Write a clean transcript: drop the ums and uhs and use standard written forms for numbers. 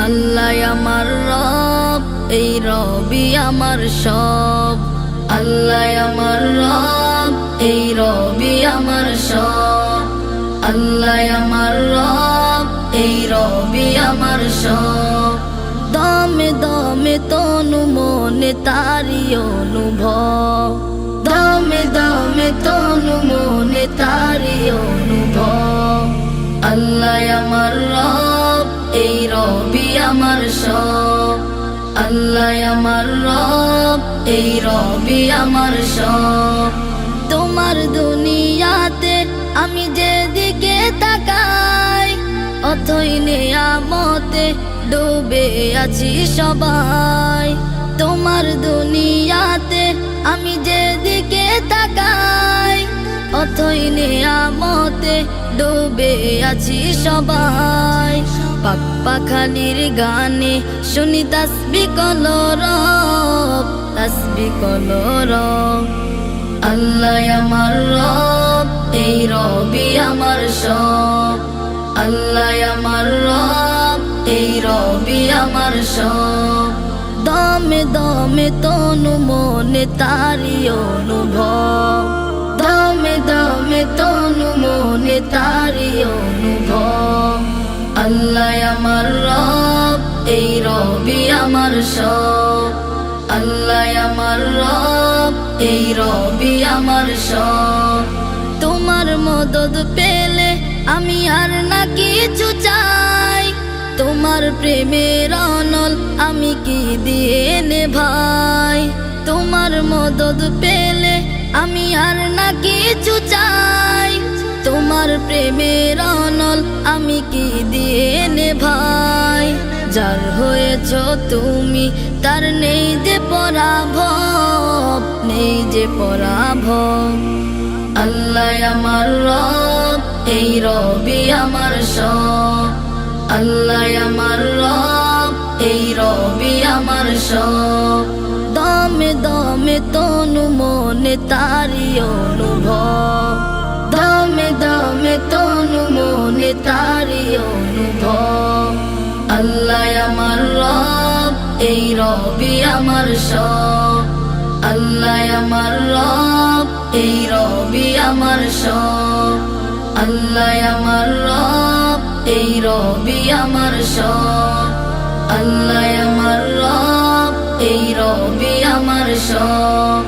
আল্লাহ আমার রব, এই রবি আমার সব। আল্লাহ আমার রব, এই রবি আমার সব। আল্লাহ আমার রব, এই রবি আমার সব। দমে দমে তনু মনে তারি অনুভব, দমে দমে তনু মনে তারি অনুভব। আল্লাহ আমার রব, এই রবি আমার সব। আল্লাহ আমার রব, এই রবি আমার সব। তোমার দুনিয়াতে আমি যেদিকে তাকাই, অথই নেয়ামতে ডুবে আছি সবাই। তোমার দুনিয়াতে আমি যেদিকে তাকাই, অথই নেয়ামতে ডুবে আছি সবাই। পাক পাখালির গানে শুনি তাসবিহ কলরব, তাসবিহ কলরব। আল্লাহ আমার রব, এই রবি আমার সব। আল্লাহ আমার রব, এই রবি আমার সব। দমে দমে তনু মনে তারি অনুভব, দমে দমে তনু মনে তারি অনুভব। আল্লাহ আমার রব, এই রবি আমার সব। আল্লাহ আমার রব, এই রবি আমার সব। তোমার মদদ পেলে আমি আর না কিছু চাই, তোমার প্রেমের অনল আমি কি দিয়ে নেভাই। তোমার মদদ পেলে আমি আর না কিছু চাই, তোমার প্রেমের অনল আমি কি দিয়ে নেভাই। যার হয়েছ তুমি তার নেই যে পরাভব, নেই যে পরাভব। আল্লাহ আমার রব, এই রবি আমার সব। আল্লাহ আমার রব, এই রবি আমার সব। দমে দমে তনু মনে তারি অনুভব, দমে দমে তনু মনে তারি অনুভব। আল্লাহ আমার রব, এই রবি আমার সব। আল্লাহ আমার রব, এই রবি আমার সব। আল্লাহ আমার রব, এই রবি আমার সব। আল্লাহ আমার রব, এই রবি আমার সব।